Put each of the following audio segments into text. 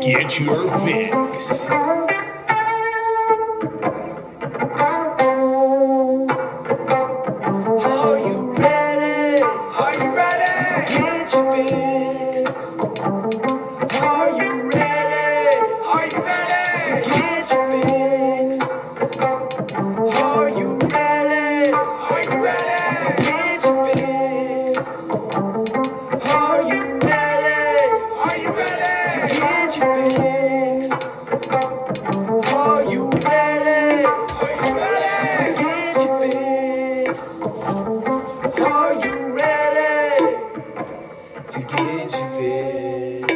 Get your fix. Are you ready? Are you ready? To get your fix. Are you ready? Are you ready? To get your fix. Are you ready? Are you ready? To get your fix. Are you ready? Are you ready? To get your fix. Are you ready? Are you ready? To get your fix. Are you ready to get your fit?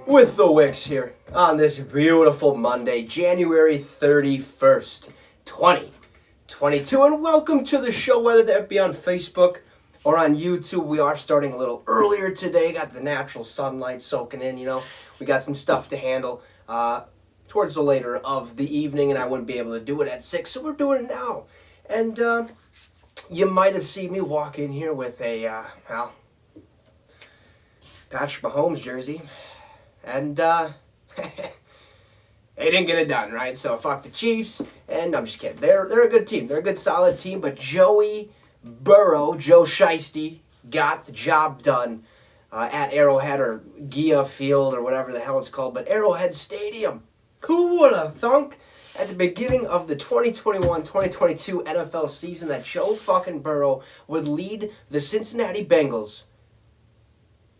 With the Wicks here on this beautiful Monday, January 31st, 2022. And welcome to the show, whether that be on Facebook or on YouTube. We are starting a little earlier today. Got the natural sunlight soaking in, We got some stuff to handle towards the later of the evening, and I wouldn't be able to do it at 6, so we're doing it now. And you might have seen me walk in here with a, Patrick Mahomes jersey. And they didn't get it done, right? So fuck the Chiefs. And I'm just kidding. They're a good team. They're a good, solid team. But Joey Burrow, Joe Shiesty, got the job done at Arrowhead or Gia Field or whatever the hell it's called. But Arrowhead Stadium. Who would have thunk at the beginning of the 2021-2022 NFL season that Joe fucking Burrow would lead the Cincinnati Bengals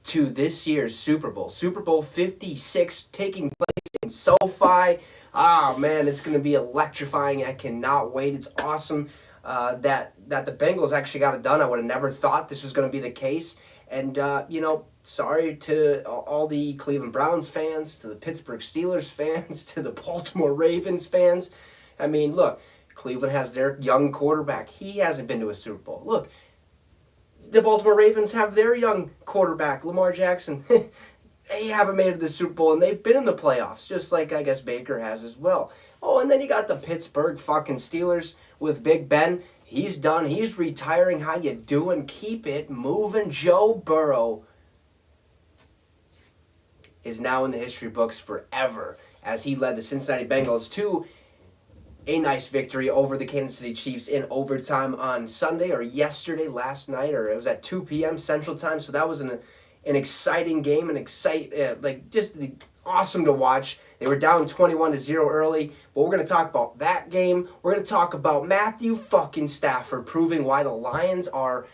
to this year's Super Bowl. Super Bowl 56 taking place in SoFi. Ah, man, it's going to be electrifying. I cannot wait. It's awesome that the Bengals actually got it done. I would have never thought this was going to be the case. And, sorry to all the Cleveland Browns fans, to the Pittsburgh Steelers fans, to the Baltimore Ravens fans. I mean, look, Cleveland has their young quarterback. He hasn't been to a Super Bowl. Look, the Baltimore Ravens have their young quarterback, Lamar Jackson. They haven't made it to the Super Bowl, and they've been in the playoffs, just like I guess Baker has as well. Oh, and then you got the Pittsburgh fucking Steelers with Big Ben. He's done. He's retiring. How you doing? Keep it moving. Joe Burrow is now in the history books forever as he led the Cincinnati Bengals to a nice victory over the Kansas City Chiefs in overtime on Sunday or yesterday, last night, or it was at 2 p.m. Central Time. So that was an exciting game, awesome to watch. They were down 21-0 early, but we're going to talk about that game. We're going to talk about Matthew fucking Stafford proving why the Lions are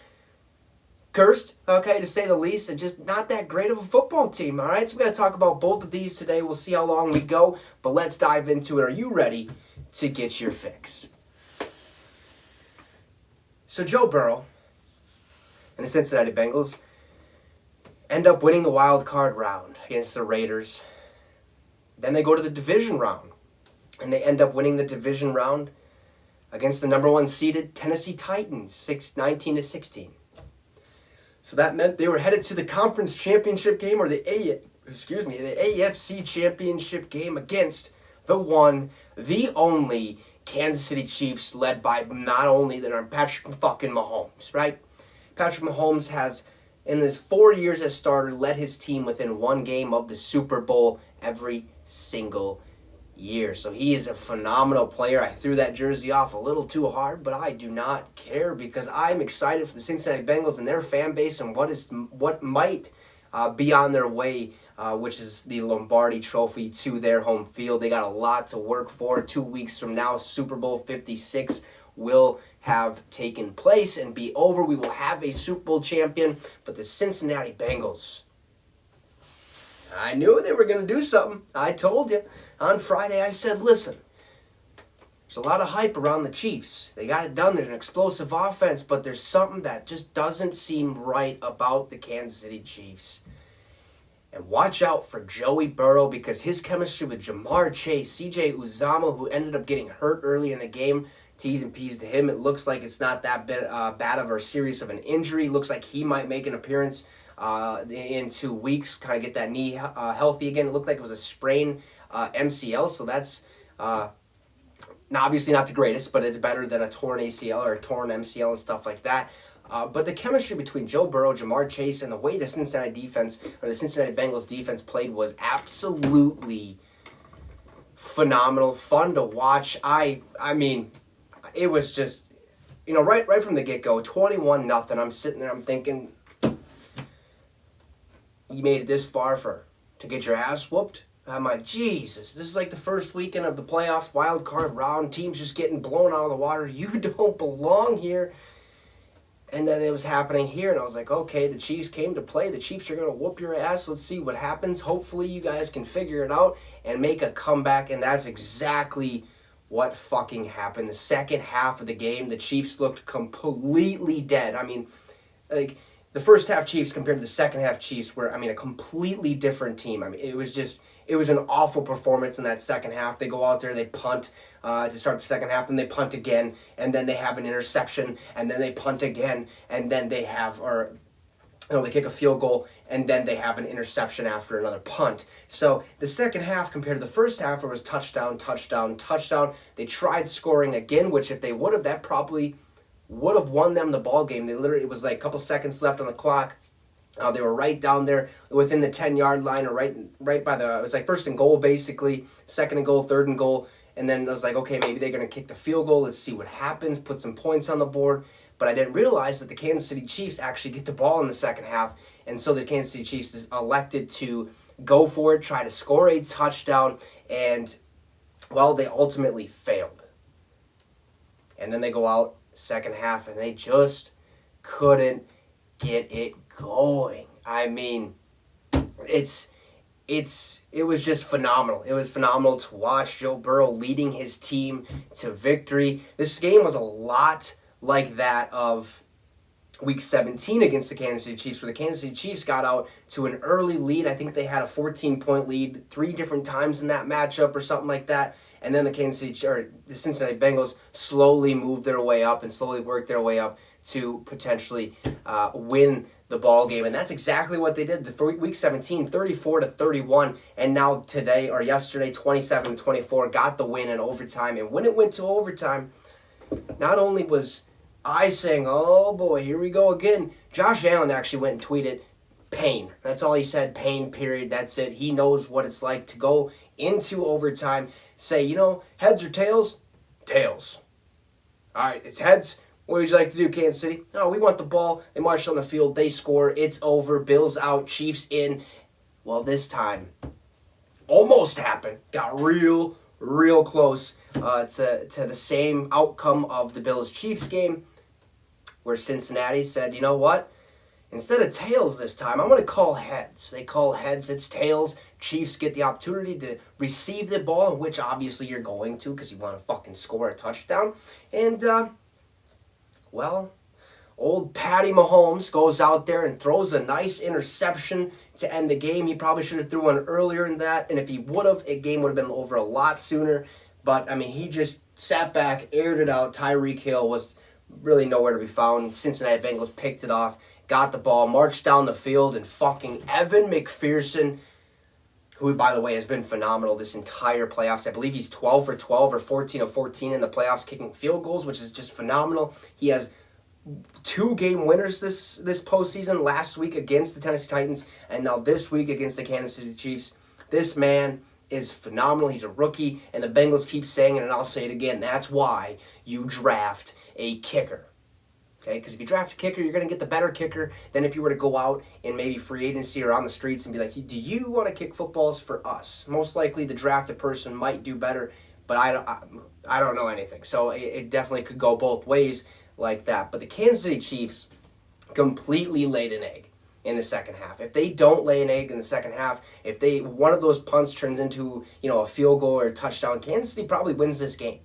cursed, okay, to say the least, and just not that great of a football team, all right? So we're going to talk about both of these today. We'll see how long we go, but let's dive into it. Are you ready to get your fix? So Joe Burrow and the Cincinnati Bengals end up winning the wild card round against the Raiders. Then they go to the division round, and they end up winning the division round against the number one seeded Tennessee Titans, 19-16. So that meant they were headed to the conference championship game, or the AFC championship game against the one, the only Kansas City Chiefs, led by not only Patrick fucking Mahomes, right? Patrick Mahomes has, in his 4 years as starter, led his team within one game of the Super Bowl every single year. So he is a phenomenal player. I threw that jersey off a little too hard, but I do not care because I'm excited for the Cincinnati Bengals and their fan base and what might be on their way, which is the Lombardi Trophy to their home field. They got a lot to work for. 2 weeks from now, Super Bowl 56 will have taken place and be over. We will have a Super Bowl champion, but the Cincinnati Bengals, I knew they were going to do something. I told you. On Friday, I said, listen, there's a lot of hype around the Chiefs. They got it done. There's an explosive offense, but there's something that just doesn't seem right about the Kansas City Chiefs. And watch out for Joey Burrow because his chemistry with Jamar Chase, CJ Uzama, who ended up getting hurt early in the game, T's and P's to him. It looks like it's not that bad of a serious of an injury. Looks like he might make an appearance in 2 weeks, kind of get that knee healthy again. It looked like it was a sprained MCL, so that's obviously not the greatest, but it's better than a torn ACL or a torn MCL and stuff like that. But the chemistry between Joe Burrow, Jamar Chase, and the way the Cincinnati defense, or the Cincinnati Bengals defense played was absolutely phenomenal, fun to watch. I mean, it was just, right from the get-go, 21-0. I'm sitting there, I'm thinking, you made it this far to get your ass whooped? I'm like, Jesus, this is like the first weekend of the playoffs, wild card round, teams just getting blown out of the water. You don't belong here. And then it was happening here, and I was like, okay, the Chiefs came to play. The Chiefs are going to whoop your ass. Let's see what happens. Hopefully you guys can figure it out and make a comeback, and that's exactly what fucking happened. The second half of the game, the Chiefs looked completely dead. I mean, like, the first half Chiefs compared to the second half Chiefs were, a completely different team. It was an awful performance in that second half. They go out there, they punt to start the second half, and they punt again, and then they have an interception, and then they punt again, and then they kick a field goal, and then they have an interception after another punt. So the second half compared to the first half, it was touchdown, touchdown, touchdown. They tried scoring again, which if they would have, that probably would have won them the ball game. It was like a couple seconds left on the clock. They were right down there within the 10-yard line, or right by it was like first and goal basically, second and goal, third and goal, and then I was like, okay, maybe they're going to kick the field goal. Let's see what happens, put some points on the board. But I didn't realize that the Kansas City Chiefs actually get the ball in the second half, and so the Kansas City Chiefs elected to go for it, try to score a touchdown, and, well, they ultimately failed. And then they go out second half, and they just couldn't get it going. I mean, it was just phenomenal. It was phenomenal to watch Joe Burrow leading his team to victory. This game was a lot like that of Week 17 against the Kansas City Chiefs, where the Kansas City Chiefs got out to an early lead. I think they had a 14-point lead 3 different times in that matchup or something like that. And then the Cincinnati Bengals slowly moved their way up and slowly worked their way up to potentially win the ball game. And that's exactly what they did. Week 17, 34-31, and now today, or yesterday, 27-24, got the win in overtime. And when it went to overtime, not only was I saying, oh boy, here we go again, Josh Allen actually went and tweeted, pain. That's all he said, pain, period. That's it. He knows what it's like to go into overtime, say, heads or tails? Tails. All right, it's heads. What would you like to do, Kansas City? No, we want the ball. They march on the field. They score. It's over. Bills out. Chiefs in. Well, this time, almost happened. Got real close to the same outcome of the Bills-Chiefs game, where Cincinnati said, you know what? Instead of tails this time, I'm going to call heads. They call heads, it's tails. Chiefs get the opportunity to receive the ball, which obviously you're going to because you want to fucking score a touchdown. And, old Patty Mahomes goes out there and throws a nice interception to end the game. He probably should have threw one earlier than that, and if he would have, the game would have been over a lot sooner. But, he just sat back, aired it out. Tyreek Hill was really nowhere to be found. Cincinnati Bengals picked it off, got the ball, marched down the field, and fucking Evan McPherson, who, by the way, has been phenomenal this entire playoffs. I believe he's 12 for 12 or 14 of 14 in the playoffs kicking field goals, which is just phenomenal. He has 2 game winners this postseason, last week against the Tennessee Titans, and now this week against the Kansas City Chiefs. This man is phenomenal. He's a rookie, and the Bengals keep saying it, and I'll say it again. That's why you draft a kicker. Okay, because if you draft a kicker, you're going to get the better kicker than if you were to go out in maybe free agency or on the streets and be like, do you want to kick footballs for us? Most likely the drafted person might do better, but I don't know anything. So it definitely could go both ways like that. But the Kansas City Chiefs completely laid an egg in the second half. If they don't lay an egg in the second half, if one of those punts turns into a field goal or a touchdown, Kansas City probably wins this game.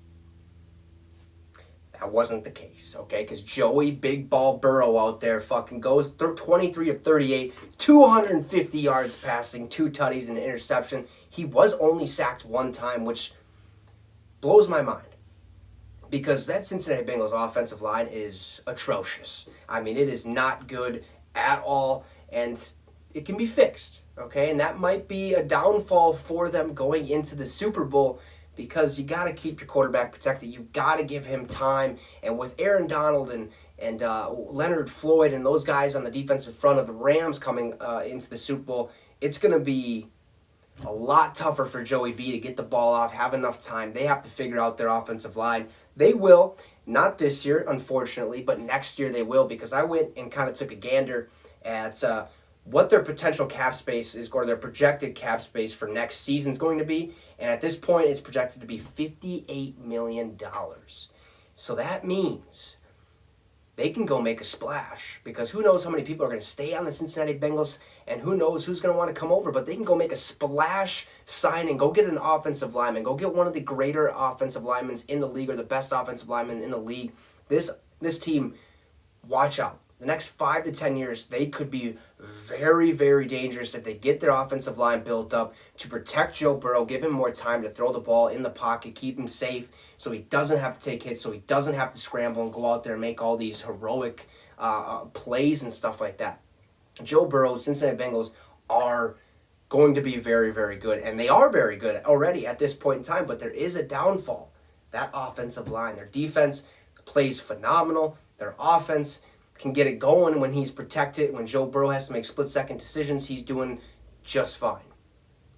That wasn't the case, okay? Because Joey Big Ball Burrow out there fucking goes 23 of 38, 250 yards passing, 2 tutties and an interception. He was only sacked 1 time, which blows my mind. Because that Cincinnati Bengals offensive line is atrocious. It is not good at all, and it can be fixed, okay? And that might be a downfall for them going into the Super Bowl, because you got to keep your quarterback protected. You got to give him time. And with Aaron Donald and Leonard Floyd and those guys on the defensive front of the Rams coming into the Super Bowl, it's going to be a lot tougher for Joey B to get the ball off, have enough time. They have to figure out their offensive line. They will. Not this year, unfortunately, but next year they will, because I went and kind of took a gander at what their potential cap space is, or their projected cap space for next season is going to be. And at this point, it's projected to be $58 million. So that means they can go make a splash, because who knows how many people are going to stay on the Cincinnati Bengals, and who knows who's going to want to come over, but they can go make a splash signing, go get an offensive lineman, go get one of the greater offensive linemen in the league, or the best offensive lineman in the league. This team, watch out. The next 5 to 10 years, they could be very, very dangerous if they get their offensive line built up to protect Joe Burrow, give him more time to throw the ball in the pocket, keep him safe so he doesn't have to take hits, so he doesn't have to scramble and go out there and make all these heroic plays and stuff like that. Joe Burrow's Cincinnati Bengals are going to be very, very good, and they are very good already at this point in time, but there is a downfall. That offensive line, their defense plays phenomenal. Their offense can get it going when he's protected. When Joe Burrow has to make split-second decisions, he's doing just fine.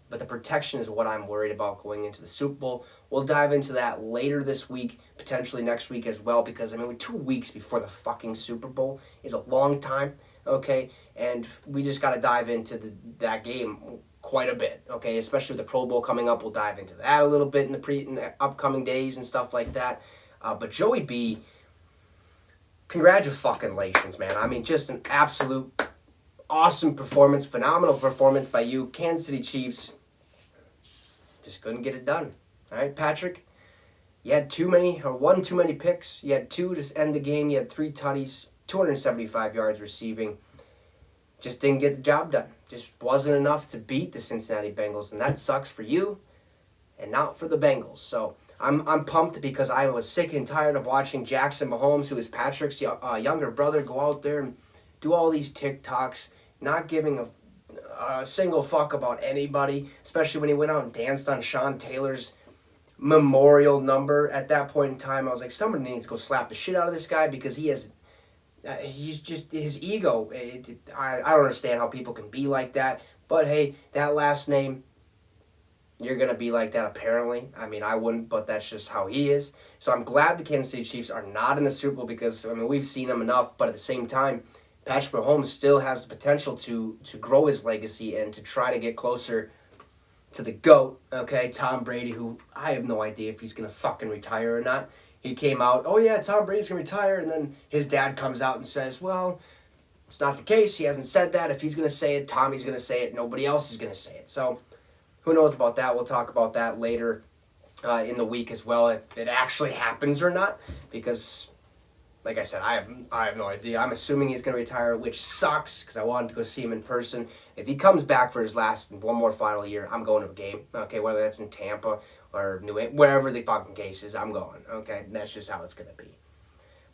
But the protection is what I'm worried about going into the Super Bowl. We'll dive into that later this week, potentially next week as well, because, we're 2 weeks before the fucking Super Bowl is a long time, okay? And we just got to dive into that game quite a bit, okay? Especially with the Pro Bowl coming up, we'll dive into that a little bit in the upcoming days and stuff like that. But Joey B, congratulations, man. Just an absolute awesome performance, phenomenal performance by you. Kansas City Chiefs just couldn't get it done. All right, Patrick, you had one too many picks. You had 2 to end the game. You had 3 tutties, 275 yards receiving. Just didn't get the job done. Just wasn't enough to beat the Cincinnati Bengals, and that sucks for you and not for the Bengals. So I'm pumped, because I was sick and tired of watching Jackson Mahomes, who is Patrick's younger brother, go out there and do all these TikToks, not giving a single fuck about anybody, especially when he went out and danced on Sean Taylor's memorial number. At that point in time, I was like, somebody needs to go slap the shit out of this guy, because he's just, his ego. I don't understand how people can be like that, but hey, that last name, you're going to be like that, apparently. I wouldn't, but that's just how he is. So I'm glad the Kansas City Chiefs are not in the Super Bowl, because, we've seen them enough. But at the same time, Patrick Mahomes still has the potential to grow his legacy and to try to get closer to the GOAT, okay? Tom Brady, who I have no idea if he's going to fucking retire or not. He came out, oh yeah, Tom Brady's going to retire. And then his dad comes out and says, well, it's not the case. He hasn't said that. If he's going to say it, Tommy's going to say it. Nobody else is going to say it. So who knows about that? We'll talk about that later in the week as well, if it actually happens or not. Because, like I said, I have no idea. I'm assuming he's going to retire, which sucks, because I wanted to go see him in person. If he comes back for his last one more final year, I'm going to a game. Okay, whether that's in Tampa or New England, wherever the fucking case is, I'm going. Okay, that's just how it's going to be.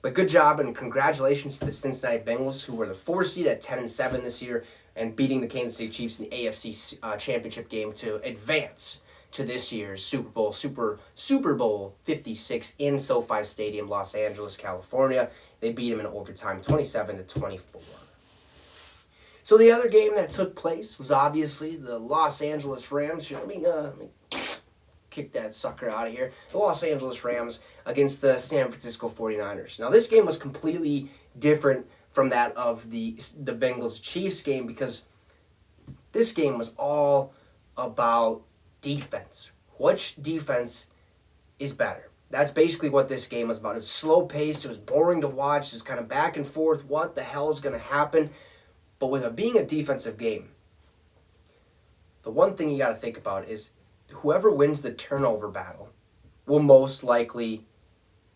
But good job, and congratulations to the Cincinnati Bengals, who were the 4 seed at 10-7 this year, and beating the Kansas City Chiefs in the AFC Championship game to advance to this year's Super Bowl 56 in SoFi Stadium, Los Angeles, California. They beat them in overtime, 27-24. So the other game that took place was obviously the Los Angeles Rams. Let me kick that sucker out of here. The Los Angeles Rams against the San Francisco 49ers. Now, this game was completely different from that of the Bengals-Chiefs game, because this game was all about defense. Which defense is better? That's basically what this game was about. It was slow paced. It was boring to watch. It was kind of back and forth. What the hell is going to happen? But with it being a defensive game, the one thing you got to think about is whoever wins the turnover battle will most likely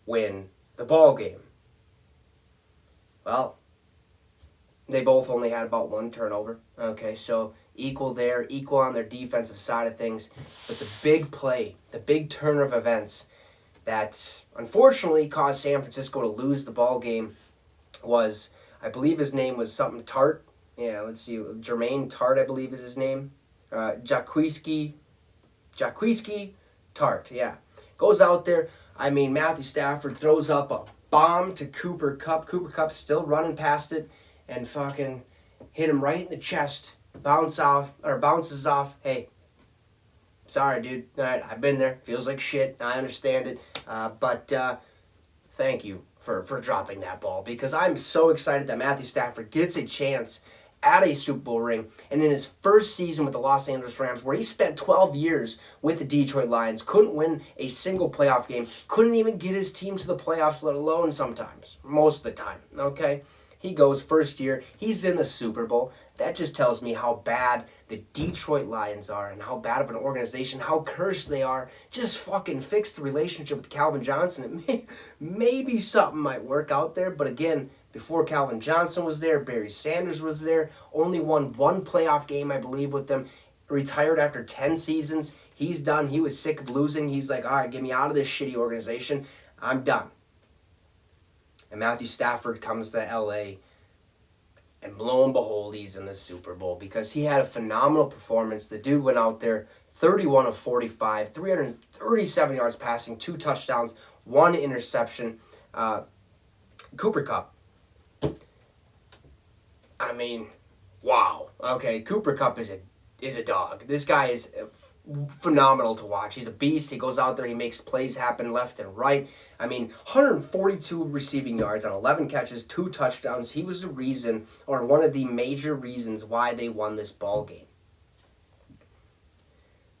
win the ball game. Well, they both only had about 1 turnover. Okay, so equal there, equal on their defensive side of things. But the big play, the big turn of events that unfortunately caused San Francisco to lose the ball game was, I believe his name was something Tart. Yeah, let's see. Jermaine Tart, I believe is his name. Jaquiski Tart, yeah. Goes out there. I mean, Matthew Stafford throws up a bomb to Cooper Kupp. Cooper Kupp still running past it and fucking hit him right in the chest. Bounces off. Hey, sorry, dude. All right, I've been there. Feels like shit. I understand it. But thank you for dropping that ball, because I'm so excited that Matthew Stafford gets a chance at a Super Bowl ring, and in his first season with the Los Angeles Rams, where he spent 12 years with the Detroit Lions, couldn't win a single playoff game, couldn't even get his team to the playoffs, let alone sometimes, most of the time, okay? He goes first year, he's in the Super Bowl. That just tells me how bad the Detroit Lions are and how bad of an organization, how cursed they are. Just fucking fix the relationship with Calvin Johnson. Maybe something might work out there, but again, before Calvin Johnson was there, Barry Sanders was there, only won one playoff game, I believe, with them, retired after 10 seasons. He's done. He was sick of losing. He's like, all right, get me out of this shitty organization. I'm done. And Matthew Stafford comes to L.A., and lo and behold, he's in the Super Bowl because he had a phenomenal performance. The dude went out there, 31 of 45, 337 yards passing, 2 touchdowns, 1 interception. Cooper Kupp. I mean, wow. Okay, Cooper Kupp is a dog. This guy is phenomenal to watch. He's a beast. He goes out there, he makes plays happen left and right. I mean, 142 receiving yards on 11 catches, 2 touchdowns. He was the reason, or one of the major reasons why they won this ball game.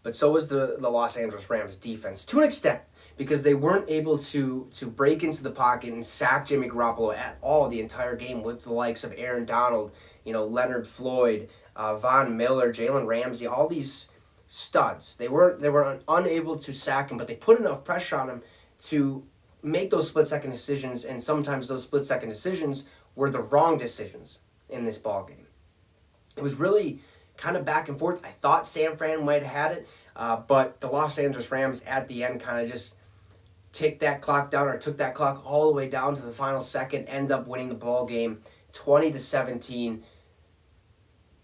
But so was the Los Angeles Rams defense, to an extent, because they weren't able to break into the pocket and sack Jimmy Garoppolo at all the entire game with the likes of Aaron Donald, Leonard Floyd, Von Miller, Jalen Ramsey, all these studs. They were unable to sack him, but they put enough pressure on him to make those split-second decisions, and sometimes those split-second decisions were the wrong decisions in this ball game. It was really kind of back and forth. I thought San Fran might have had it, but the Los Angeles Rams at the end kind of just took that clock all the way down to the final second, end up winning the ball game 20-17.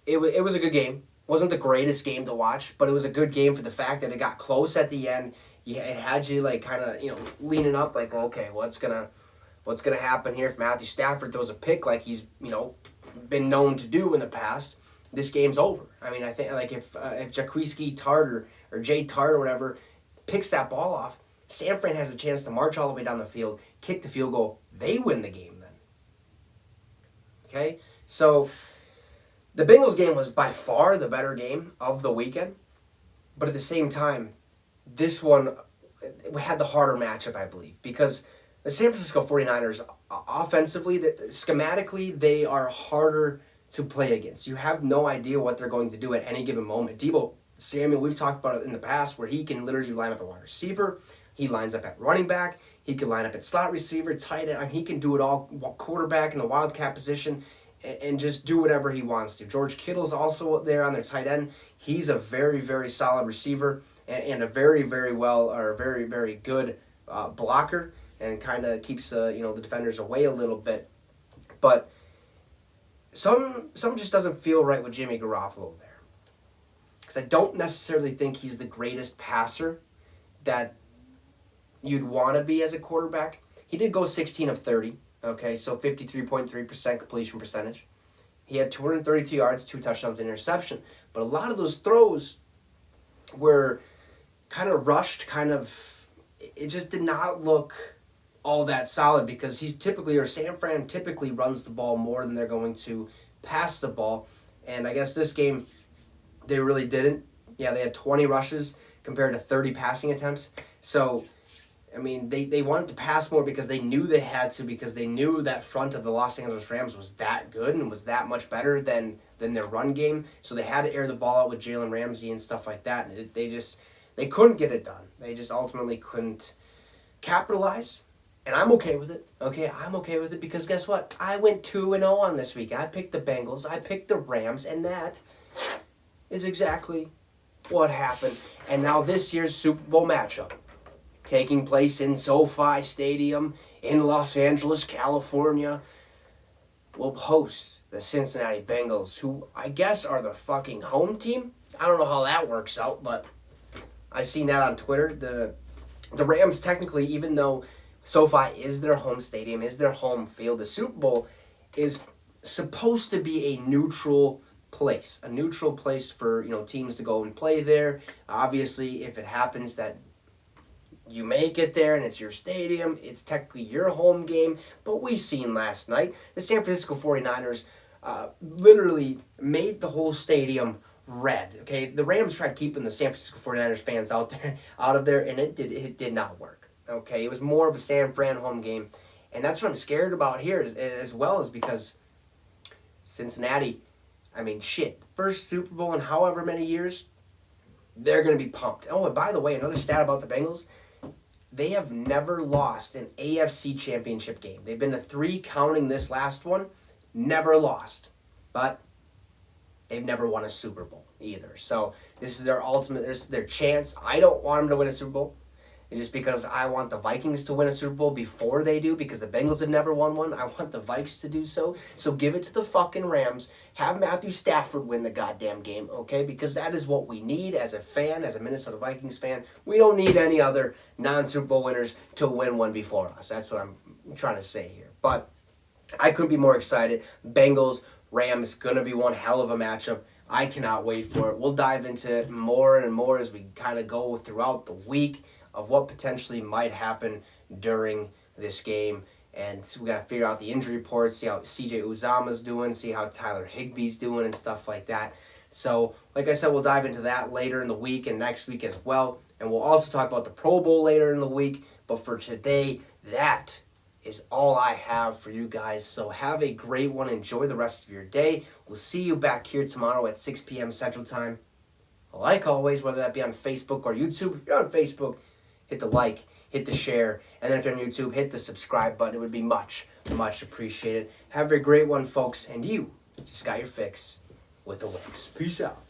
It was a good game. Wasn't the greatest game to watch, but it was a good game for the fact that it got close at the end. It had you like kind of leaning up like, okay, what's gonna happen here if Matthew Stafford throws a pick like he's been known to do in the past? This game's over. I mean, I think like if Jaquiski Tart or Jay Tart or whatever picks that ball off, San Fran has a chance to march all the way down the field, kick the field goal. They win the game then. Okay? So the Bengals game was by far the better game of the weekend. But at the same time, this one had the harder matchup, I believe, because the San Francisco 49ers, offensively, schematically, they are harder to play against. You have no idea what they're going to do at any given moment. Deebo Samuel, we've talked about it in the past, where he can literally line up at wide receiver. He lines up at running back. He can line up at slot receiver, tight end. I mean, he can do it all, quarterback in the wildcat position, and just do whatever he wants to. George Kittle's also there on their tight end. He's a very, very solid receiver and a very, very very good blocker, and kind of keeps the defenders away a little bit. But some just doesn't feel right with Jimmy Garoppolo there, because I don't necessarily think he's the greatest passer that you'd want to be as a quarterback. He did go 16 of 30, okay, so 53.3% completion percentage. He had 232 yards, 2 touchdowns, and interception. But a lot of those throws were kind of rushed, it just did not look all that solid, because San Fran typically runs the ball more than they're going to pass the ball. And I guess this game, they really didn't. Yeah, they had 20 rushes compared to 30 passing attempts. So, I mean, they wanted to pass more because they knew they had to, because they knew that front of the Los Angeles Rams was that good and was that much better than their run game. So they had to air the ball out with Jalen Ramsey and stuff like that. And they couldn't get it done. They just ultimately couldn't capitalize. And I'm okay with it. Okay, I'm okay with it, because guess what? I went 2-0 on this week. I picked the Bengals. I picked the Rams. And that is exactly what happened. And now this year's Super Bowl matchup, taking place in SoFi Stadium in Los Angeles, California, will host the Cincinnati Bengals, who I guess are the fucking home team. I don't know how that works out, but I seen that on Twitter. The Rams technically, even though SoFi is their home stadium, is their home field, the Super Bowl is supposed to be a neutral place for teams to go and play there. Obviously, if it happens that you make it there and it's your stadium, it's technically your home game. But we seen last night the San Francisco 49ers literally made the whole stadium red. Okay, the Rams tried keeping the San Francisco 49ers fans out of there, and it did not work. Okay, it was more of a San Fran home game, and that's what I'm scared about here as well, is because Cincinnati, I mean, shit, first Super Bowl in however many years, they're going to be pumped. Oh, and by the way, another stat about the Bengals, they have never lost an AFC championship game. They've been to 3, counting this last one, never lost. But they've never won a Super Bowl either. So this is their ultimate, this is their chance. I don't want them to win a Super Bowl. It's just because I want the Vikings to win a Super Bowl before they do, because the Bengals have never won one. I want the Vikes to do so. So give it to the fucking Rams. Have Matthew Stafford win the goddamn game, okay? Because that is what we need as a fan, as a Minnesota Vikings fan. We don't need any other non-Super Bowl winners to win one before us. That's what I'm trying to say here. But I couldn't be more excited. Bengals, Rams, gonna be one hell of a matchup. I cannot wait for it. We'll dive into it more and more as we kind of go throughout the week of what potentially might happen during this game. And we got to figure out the injury reports, see how CJ Uzama's doing, see how Tyler Higbee's doing and stuff like that. So, like I said, we'll dive into that later in the week and next week as well. And we'll also talk about the Pro Bowl later in the week. But for today, that is all I have for you guys. So have a great one. Enjoy the rest of your day. We'll see you back here tomorrow at 6 p.m. Central Time. Like always, whether that be on Facebook or YouTube. If you're on Facebook, hit the like, hit the share, and then if you're on YouTube, hit the subscribe button. It would be much, much appreciated. Have a great one, folks, and you just got your fix with the Wicks. Peace out.